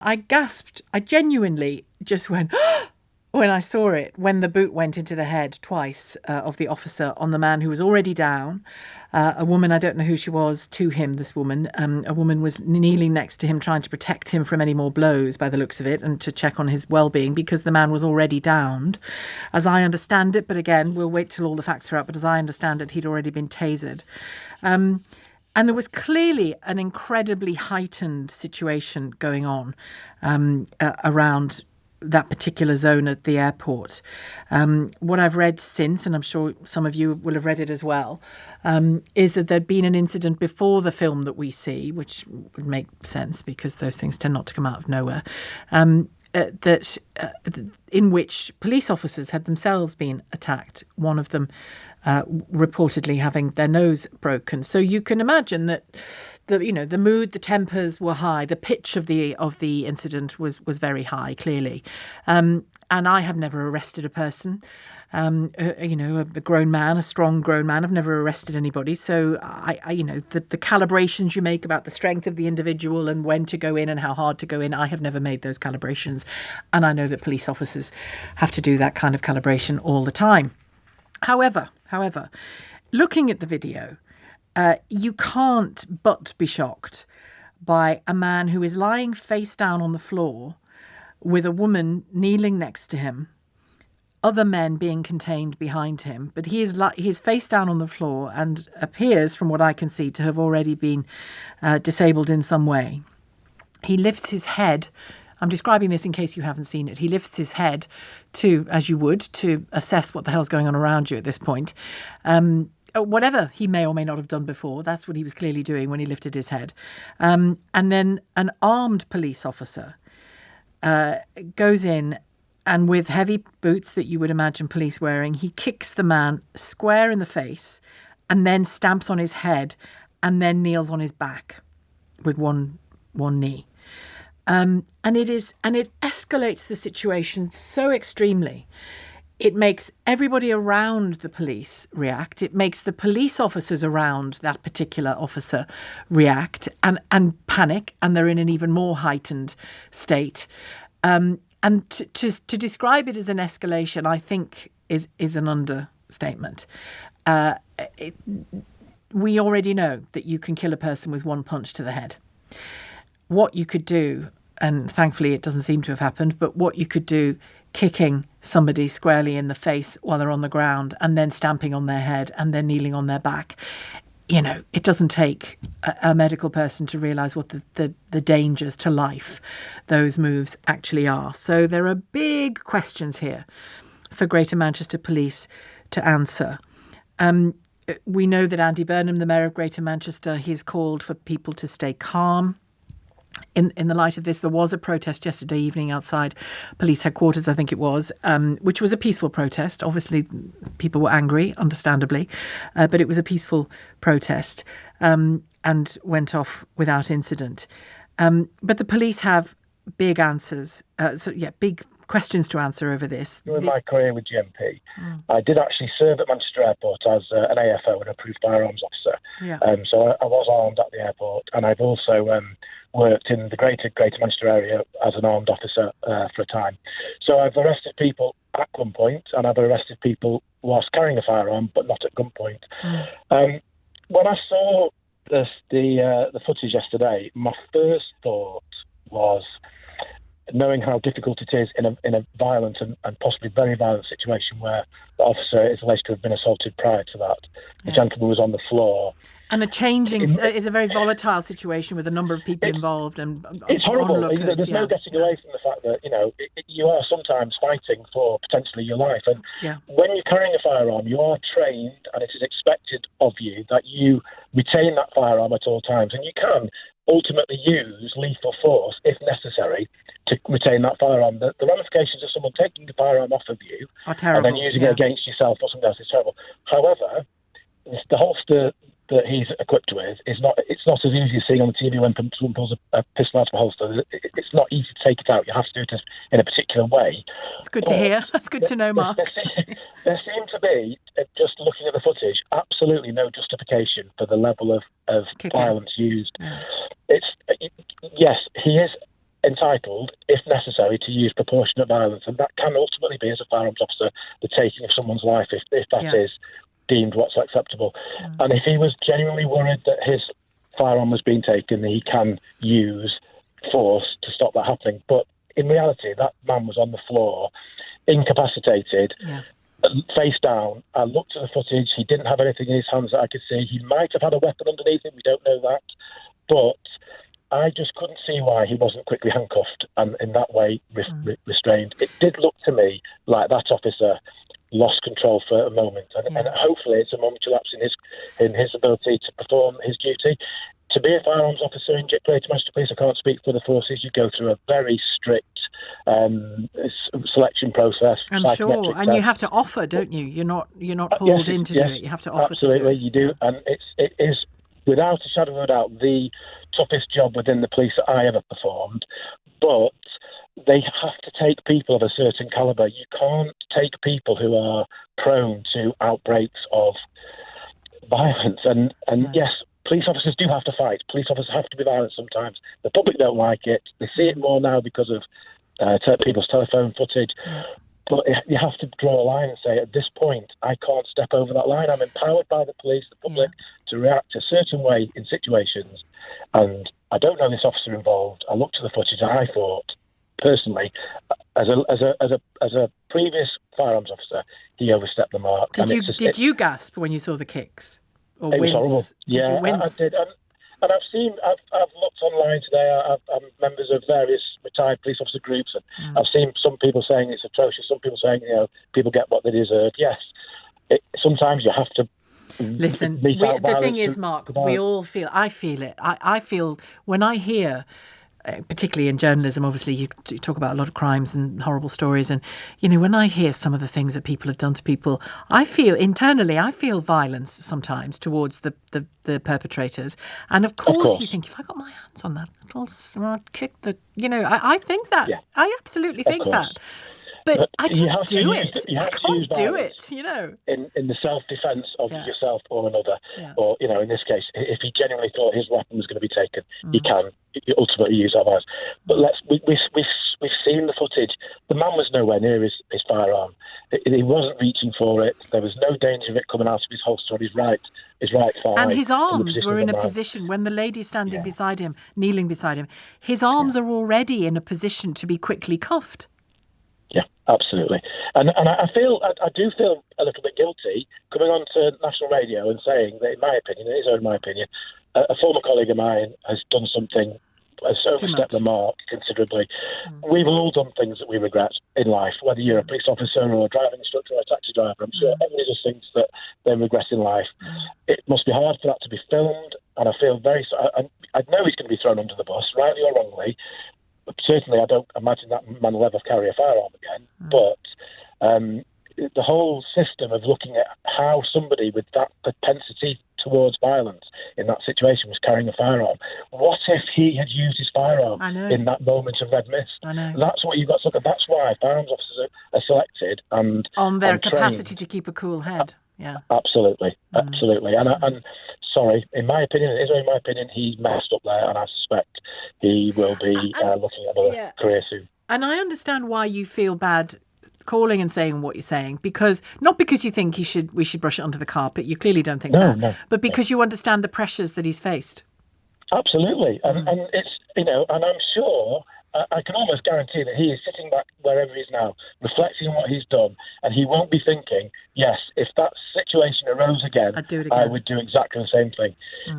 I gasped. I genuinely just went when I saw it, when the boot went into the head twice of the officer on the man who was already down. A woman, I don't know who she was, to him, this woman. A woman was kneeling next to him, trying to protect him from any more blows by the looks of it and to check on his well-being because the man was already downed, as I understand it. But again, we'll wait till all the facts are out. But as I understand it, he'd already been tasered. And there was clearly an incredibly heightened situation going on around that particular zone at the airport. What I've read since, and I'm sure some of you will have read it as well, is that there'd been an incident before the film that we see, which would make sense because those things tend not to come out of nowhere, in which police officers had themselves been attacked, one of them reportedly having their nose broken. So you can imagine that the mood, the tempers were high. The pitch of the incident was very high, clearly. And I have never arrested a person. A grown man, a strong grown man. I've never arrested anybody. So the calibrations you make about the strength of the individual and when to go in and how hard to go in, I have never made those calibrations. And I know that police officers have to do that kind of calibration all the time. However, looking at the video, you can't but be shocked by a man who is lying face down on the floor with a woman kneeling next to him, other men being contained behind him. But he is face down on the floor and appears, from what I can see, to have already been disabled in some way. He lifts his head. I'm describing this in case you haven't seen it. He lifts his head to, as you would, to assess what the hell's going on around you at this point. Whatever he may or may not have done before, that's what he was clearly doing when he lifted his head. And then an armed police officer goes in and with heavy boots that you would imagine police wearing, he kicks the man square in the face and then stamps on his head and then kneels on his back with one knee. And it escalates the situation so extremely. It makes everybody around the police react. It makes the police officers around that particular officer react and panic, and they're in an even more heightened state. And to describe it as an escalation, I think, is an understatement. We already know that you can kill a person with one punch to the head. What you could do, and thankfully it doesn't seem to have happened, but what you could do kicking somebody squarely in the face while they're on the ground and then stamping on their head and then kneeling on their back, it doesn't take a medical person to realise what the dangers to life those moves actually are. So there are big questions here for Greater Manchester Police to answer. We know that Andy Burnham, the Mayor of Greater Manchester, he's called for people to stay calm. In the light of this, there was a protest yesterday evening outside police headquarters, I think it was, which was a peaceful protest. Obviously, people were angry, understandably, but it was a peaceful protest and went off without incident. But the police have big answers, big questions to answer over this. During my career with GMP, I did actually serve at Manchester Airport as an AFO, an approved firearms officer. Yeah. So I was armed at the airport, and I've also worked in the greater Manchester area as an armed officer for a time. So I've arrested people at gunpoint, and I've arrested people whilst carrying a firearm, but not at gunpoint. When I saw the footage yesterday, my first thought was, knowing how difficult it is in a violent and possibly very violent situation where the officer is alleged to have been assaulted prior to that. The gentleman was on the floor. And it's a very volatile situation with a number of people involved. And it's horrible. Onlookers, There's no getting away from the fact that, you are sometimes fighting for potentially your life. And when you're carrying a firearm, you are trained, and it is expected of you that you retain that firearm at all times. And you can ultimately use lethal force, if necessary, to retain that firearm. The ramifications of someone taking the firearm off of you are terrible, and then using it against yourself or something else is terrible. However, the holster that he's equipped with it's not as easy as seeing on the TV when someone pulls a pistol out of a holster. It's not easy to take it out. You have to do it in a particular way. It's good to hear. That's good to know, Mark. There seemed to be, just looking at the footage, absolutely no justification for the level of violence used. Yeah. Yes, he is entitled, if necessary, to use proportionate violence, and that can ultimately be, as a firearms officer, the taking of someone's life if that is deemed what's acceptable. And if he was genuinely worried that his firearm was being taken, he can use force to stop that happening. But in reality, that man was on the floor, incapacitated, face down. I looked at the footage. He didn't have anything in his hands that I could see. He might have had a weapon underneath him. We don't know that. But I just couldn't see why he wasn't quickly handcuffed and in that way restrained. It did look to me like that officer lost control for a moment, and hopefully it's a momentary lapse in his ability to perform his duty. To be a firearms officer in Greater Manchester Police, I can't speak for the forces. You go through a very strict selection process. I'm sure, and you have to offer, don't you? You're not hauled in to do it. You have to offer. Absolutely, to do it. You do, and it is without a shadow of a doubt the toughest job within the police that I ever performed. But they have to take people of a certain calibre. You can't take people who are prone to outbreaks of violence. And yes, police officers do have to fight. Police officers have to be violent sometimes. The public don't like it. They see it more now because of people's telephone footage. But you have to draw a line and say, at this point, I can't step over that line. I'm empowered by the police, the public, to react a certain way in situations. And I don't know this officer involved. I looked at the footage and I thought, personally, as a previous firearms officer, he overstepped the mark. Did you gasp when you saw the kicks? Or it wince? Was horrible. Did you wince? I did. And I've looked online today. I'm members of various retired police officer groups, and I've seen some people saying it's atrocious. Some people saying, people get what they deserve. Yes, sometimes you have to. Listen, the thing is, Mark, we all feel. I feel it. I feel when I hear. Particularly in journalism, obviously, you talk about a lot of crimes and horrible stories. And, when I hear some of the things that people have done to people, I feel violence sometimes towards the perpetrators. And of course, you think, if I got my hands on that little smart kick that, I think that. Yeah. I absolutely think that. But I don't do it. I can't do it, In the self-defence of yourself or another. Yeah. Or, in this case, if he genuinely thought his weapon was going to be taken, he can ultimately use our eyes. But we've seen the footage. The man was nowhere near his firearm. He wasn't reaching for it. There was no danger of it coming out of his holster on his right thigh. And his arms were in a position, when the lady's standing beside him, kneeling beside him, his arms are already in a position to be quickly cuffed. Yeah, absolutely. And I do feel a little bit guilty coming on to national radio and saying that, in my opinion, it is only my opinion, a former colleague of mine has done something, has overstepped the mark considerably. We've all done things that we regret in life, whether you're a police officer or a driving instructor or a taxi driver. I'm sure everybody does things that they regret in life. It must be hard for that to be filmed, and I feel I know he's going to be thrown under the bus, rightly or wrongly. Certainly, I don't imagine that man will ever carry a firearm again. But the whole system of looking at how somebody with that propensity towards violence in that situation was carrying a firearm. What if he had used his firearm in that moment of red mist? I know. That's what you've got to look at. That's why firearms officers are selected and on their trained. capacity to keep a cool head. Yeah, absolutely. And sorry, in my opinion, he's messed up there, and I suspect he will be looking at another career soon. And I understand why you feel bad calling and saying what you're saying, not because you think we should brush it under the carpet. You clearly don't think that, but because you understand the pressures that he's faced. Absolutely, and it's and I'm sure. I can almost guarantee that he is sitting back wherever he is now, reflecting on what he's done, and he won't be thinking, yes, if that situation arose again, I'd do it again. I would do exactly the same thing.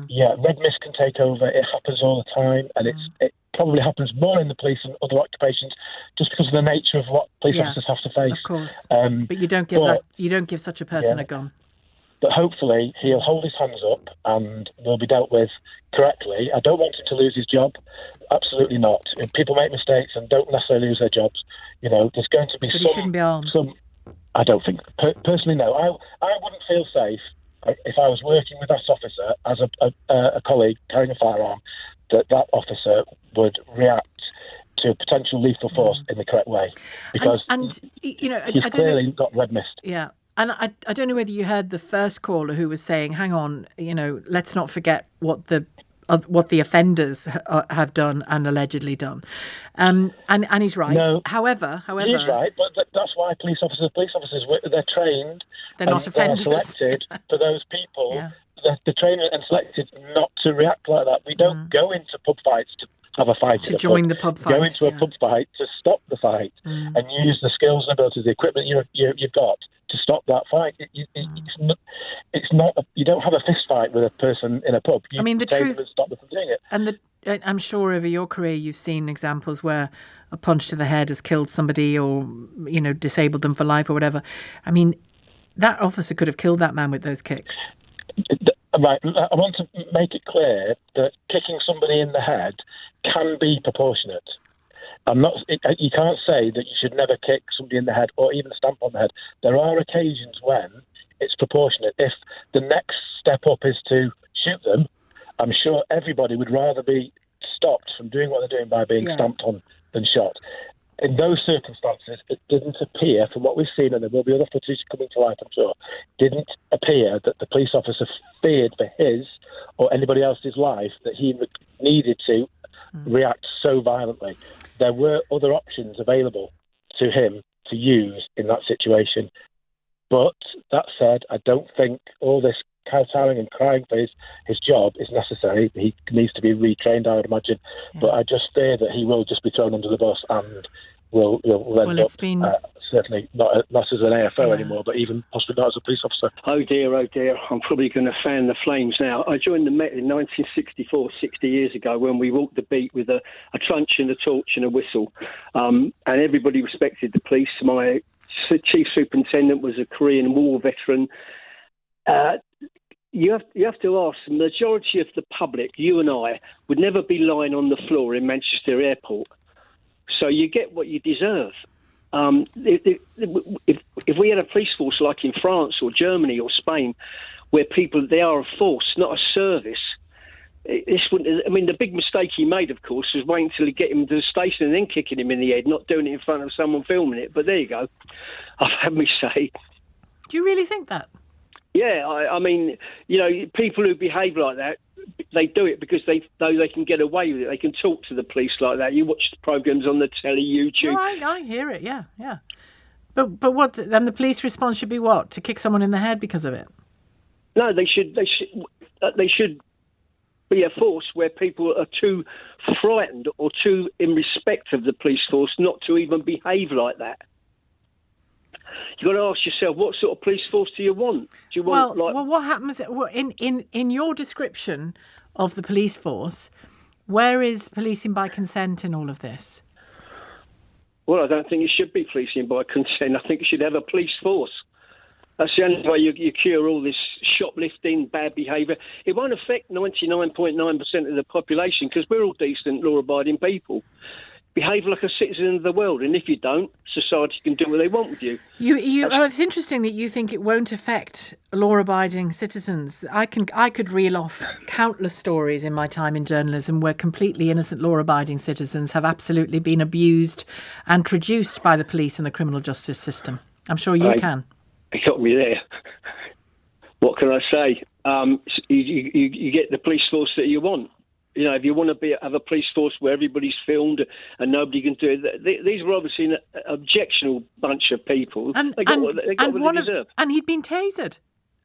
Yeah, red mist can take over. It happens all the time, and it probably happens more in the police and other occupations just because of the nature of what police officers have to face. Of course, but you don't give such a person a gun. But hopefully he'll hold his hands up and will be dealt with correctly. I don't want him to lose his job. Absolutely not. If people make mistakes and don't necessarily lose their jobs, there's going to be but he shouldn't be armed. I don't think. Personally, no. I wouldn't feel safe if I was working with that officer as a colleague carrying a firearm, that officer would react to potential lethal force in the correct way. Because he's clearly got red mist. Yeah. And I don't know whether you heard the first caller who was saying, hang on, let's not forget what the what the offenders have done and allegedly done. And he's right. No, However, he is right, but that's why police officers, they're trained. They're not offenders. They're selected for those people. Yeah. They're trained and selected not to react like that. We don't go into pub fights to have a fight. To join the pub fight. Go into a pub fight to stop the fight and use the skills and abilities, the equipment you've got to stop that fight. It's not. You don't have a fist fight with a person in a pub. You the truth. Them and stop them from doing it. And I'm sure over your career you've seen examples where a punch to the head has killed somebody or disabled them for life or whatever. I mean, that officer could have killed that man with those kicks. Right. I want to make it clear that kicking somebody in the head can be proportionate. You can't say that you should never kick somebody in the head or even stamp on the head. There are occasions when it's proportionate. If the next step up is to shoot them, I'm sure everybody would rather be stopped from doing what they're doing by being stamped on than shot. In those circumstances, it didn't appear, from what we've seen, and there will be other footage coming to light, I'm sure, didn't appear that the police officer feared for his or anybody else's life that he needed to react so violently. There were other options available to him to use in that situation. But that said, I don't think all this kowtowing and crying for his job is necessary. He needs to be retrained, I would imagine. Yeah. But I just fear that he will just be thrown under the bus and will end up certainly not as an AFO anymore, but even possibly not as a police officer. Oh dear, I'm probably going to fan the flames now. I joined the Met in 1964, 60 years ago, when we walked the beat with a truncheon, a torch and a whistle. And everybody respected the police. My chief superintendent was a Korean War veteran. You have to ask, the majority of the public, you and I, would never be lying on the floor in Manchester Airport. So you get what you deserve. If we had a police force like in France or Germany or Spain, where they are a force, not a service, this wouldn't. I mean, the big mistake he made, of course, was waiting until he get him to the station and then kicking him in the head, not doing it in front of someone filming it. But there you go. I've had me say. Do you really think that? Yeah, I mean, people who behave like that, they do it because they can get away with it. They can talk to the police like that. You watch the programmes on the telly, YouTube. No, I hear it, yeah. But what, then the police response should be what? To kick someone in the head because of it? No, they should be a force where people are too frightened or too in respect of the police force not to even behave like that. You've got to ask yourself, what sort of police force do you want? Do you want what happens in your description of the police force? Where is policing by consent in all of this? Well, I don't think it should be policing by consent. I think you should have a police force. That's the only way you cure all this shoplifting, bad behaviour. It won't affect 99.9% of the population because we're all decent, law-abiding people. Behave like a citizen of the world, and if you don't, society can do what they want with you. It's interesting that you think it won't affect law-abiding citizens. I could reel off countless stories in my time in journalism where completely innocent law-abiding citizens have absolutely been abused and traduced by the police and the criminal justice system. I'm sure you can. You got me there. What can I say? You get the police force that you want. If you want to have a police force where everybody's filmed and nobody can do it, these were obviously an objectionable bunch of people. They got what they deserve. And he'd been tasered.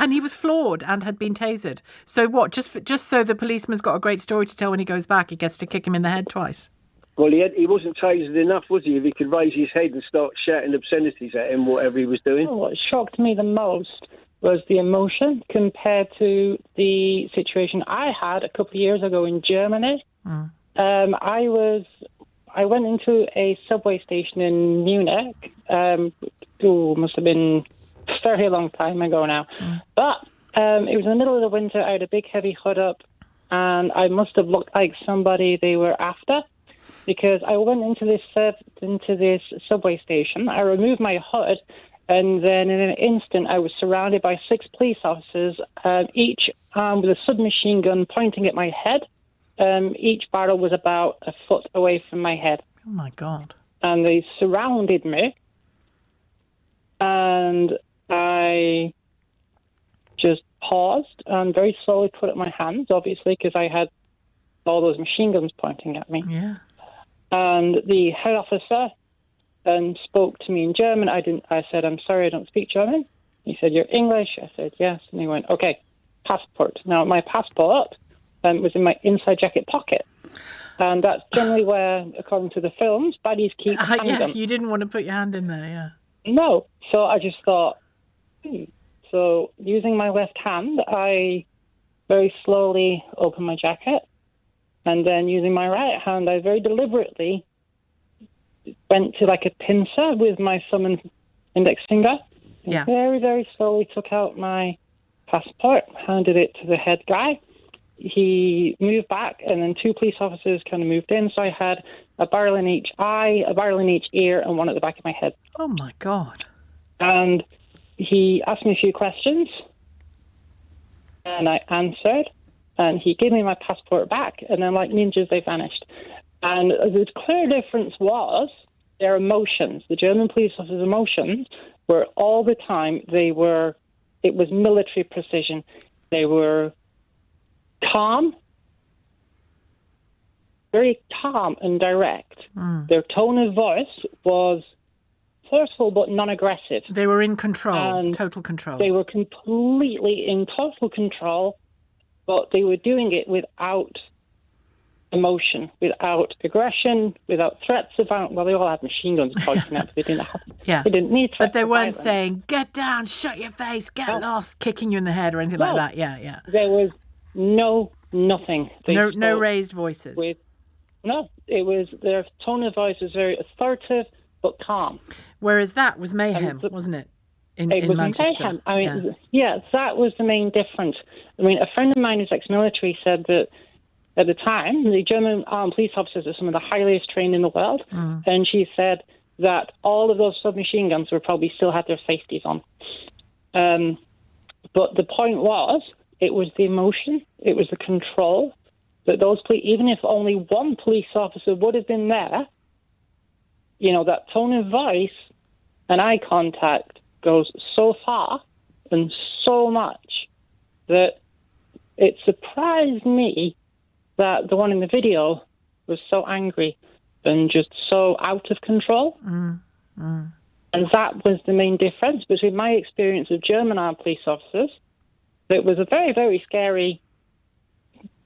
And he was floored and had been tasered. So what? Just so the policeman's got a great story to tell when he goes back, he gets to kick him in the head twice. Well, he wasn't tasered enough, was he? If he could raise his head and start shouting obscenities at him, whatever he was doing. What shocked me the most was the emotion compared to the situation I had a couple of years ago in Germany. I went into a subway station in Munich. Must have been a very long time ago now. But it was in the middle of the winter. I had a big heavy hood up, and I must have looked like somebody they were after, because I went into this subway station. I removed my hood. And then in an instant, I was surrounded by 6 police officers, each armed with a submachine gun pointing at my head. Each barrel was about a foot away from my head. Oh, my God. And they surrounded me. And I just paused and very slowly put up my hands, obviously, because I had all those machine guns pointing at me. Yeah. And the head officer spoke to me in German. I said, I'm sorry, I don't speak German. He said, you're English? I said, yes. And he went, okay, passport. Now, my passport was in my inside jacket pocket. And that's generally where, according to the films, baddies keep handguns. You didn't want to put your hand in there, yeah. No. So I just thought, So using my left hand, I very slowly opened my jacket. And then using my right hand, I very deliberately went to like a pincer with my thumb and index finger. And Yeah. very, very slowly took out my passport, handed it to the head guy. He moved back, and then two police officers kind of moved in. So I had a barrel in each eye, a barrel in each ear, and one at the back of my head. Oh, my God. And he asked me a few questions, and I answered. And he gave me my passport back, and then like ninjas, they vanished. And the clear difference was their emotions. The German police officers' emotions were all the time, it was military precision. They were calm, very calm and direct. Their tone of voice was forceful but non-aggressive. They were in control, And total control. They were completely in total control, but they were doing it without emotion, without aggression, without threats of violence. Well, they all had machine guns pointing at, but they didn't have. Yeah. They didn't need threats. But they of weren't violence. saying, get down, shut your face, get No. lost, kicking you in the head or anything like that. Yeah, yeah. There was nothing. They No spoke raised voices. it was their tone of voice was very assertive but calm. Whereas that was mayhem, wasn't it? It In was Manchester. mayhem. I mean, yeah, that was the main difference. I mean, a friend of mine who's ex-military said that at the time, the German armed police officers are some of the highest trained in the world, and she said that all of those submachine guns were probably still had their safeties on. But the point was, it was the emotion, it was the control that those police, even if only one police officer would have been there, you know, that tone of voice and eye contact goes so far and so much that it surprised me that the one in the video was so angry and just so out of control. And that was the main difference between my experience of German armed police officers. It was a very, very scary,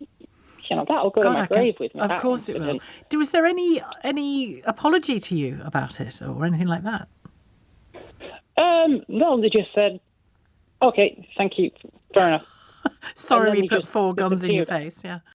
you know, that'll go to my grave with me. Of course it will. Was there any apology to you about it or anything like that? No, they just said, okay, thank you, fair enough. Sorry And then we he put just 4 guns in your disappeared. face, yeah.